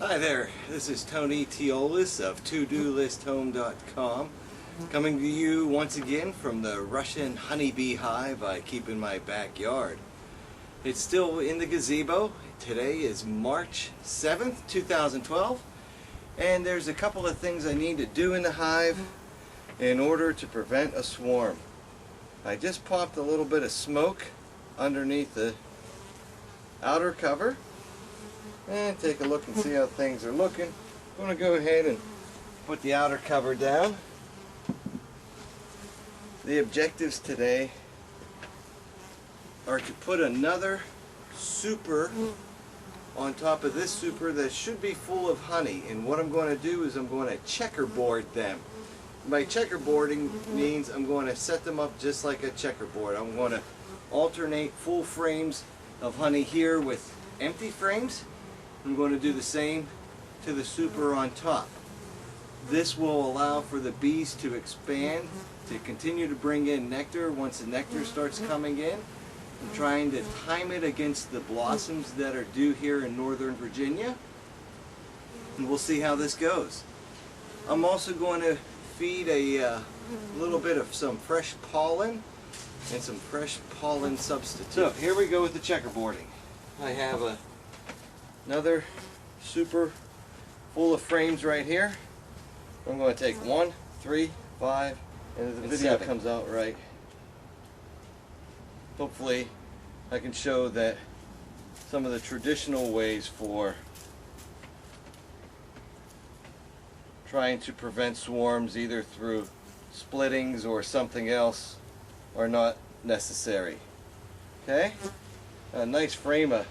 Hi there, this is Tony Teolis of ToDoListHome.com, coming to you once again from the Russian honey beehive I keep in my backyard. It's still in the gazebo. Today is March 7th, 2012, and there's a couple of things I need to do in the hive in order to prevent a swarm. I just popped a little bit of smoke underneath the outer cover and take a look and see how things are looking. I'm going to go ahead and put the outer cover down. The objectives today are to put another super on top of this super that should be full of honey, and what I'm going to do is I'm going to checkerboard them. By checkerboarding means I'm going to set them up just like a checkerboard. I'm going to alternate full frames of honey here with empty frames. I'm going to do the same to the super on top. This will allow for the bees to expand, to continue to bring in nectar once the nectar starts coming in. I'm trying to time it against the blossoms that are due here in Northern Virginia, and we'll see how this goes. I'm also going to feed a little bit of some fresh pollen and some fresh pollen substitute. So here we go with the checkerboarding. I have another super full of frames right here. I'm going to take 1, 3, 5, and if the video 7 comes out right, hopefully I can show that some of the traditional ways for trying to prevent swarms, either through splittings or something else, are not necessary. Okay? A nice frame of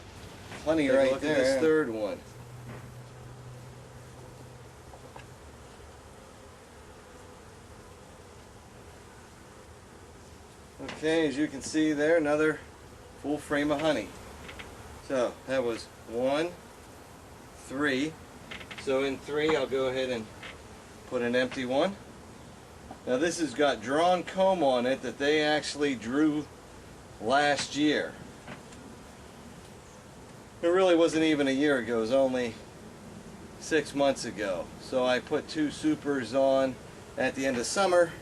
honey right there. This third one. Okay, as you can see there, another full frame of honey. So that was 1, 3. So in 3 I'll go ahead and put an empty one. Now this has got drawn comb on it that they actually drew last year. It really wasn't even a year ago, it was only 6 months ago. So I put 2 supers on at the end of summer,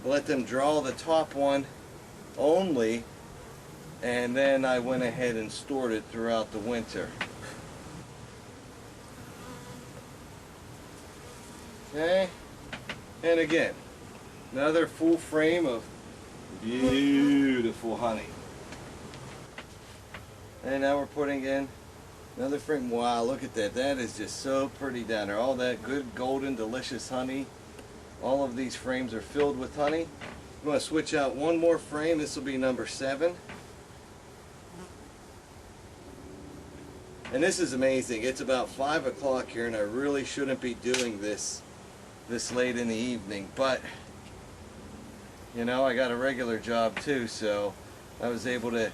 let them draw the top one only, and then I went ahead and stored it throughout the winter. Okay, and again, another full frame of beautiful honey. And now we're putting in another frame. Wow, look at that. That is just so pretty down there. All that good, golden, delicious honey. All of these frames are filled with honey. I'm going to switch out one more frame. This will be number 7. And this is amazing. It's about 5 o'clock here, and I really shouldn't be doing this late in the evening. But, you know, I got a regular job too, so I was able to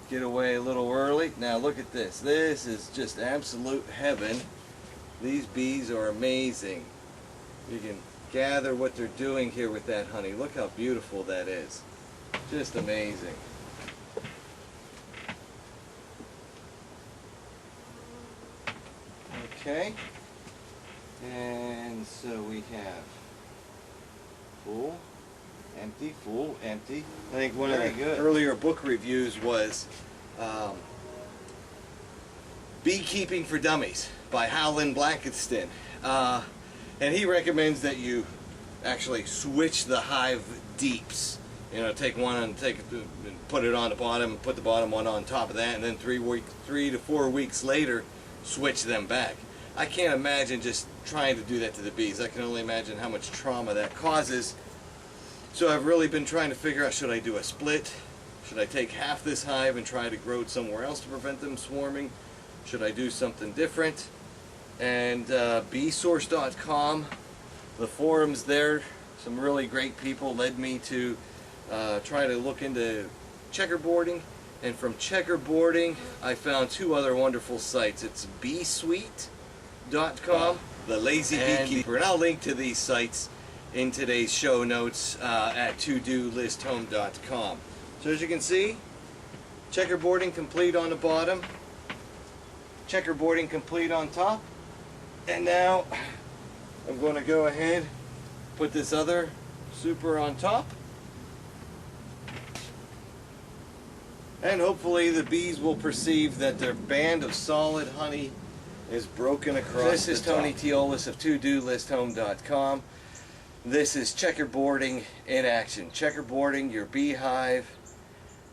get away a little early. Now look at this. This is just absolute heaven. These bees are amazing. You can gather what they're doing here with that honey. Look how beautiful that is. Just amazing. Okay. And so we have full, empty, full, empty. I think one of the earlier book reviews was Beekeeping for Dummies by Howland Blankenston. And he recommends that you actually switch the hive deeps. You know, take one and put it on the bottom, put the bottom one on top of that, and then 3 to 4 weeks later, switch them back. I can't imagine just trying to do that to the bees. I can only imagine how much trauma that causes. So I've really been trying to figure out, should I do a split? Should I take half this hive and try to grow it somewhere else to prevent them swarming? Should I do something different? And beesource.com, the forums there, some really great people led me to try to look into checkerboarding. And from checkerboarding, I found 2 other wonderful sites. It's beesweet.com, the Lazy Beekeeper, and I'll link to these sites in today's show notes at ToDoListHome.com. So as you can see, checkerboarding complete on the bottom. checkerboarding complete on top. And now I'm going to go ahead, put this other super on top. And hopefully the bees will perceive that their band of solid honey is broken across. This is Tony Teolis of ToDoListHome.com. This is checkerboarding in action. Checkerboarding your beehive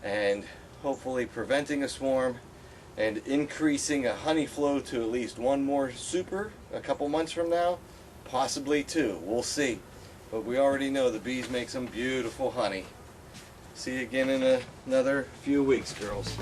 and hopefully preventing a swarm and increasing a honey flow to at least one more super a couple months from now, possibly two. We'll see. But we already know the bees make some beautiful honey. See you again in another few weeks, girls.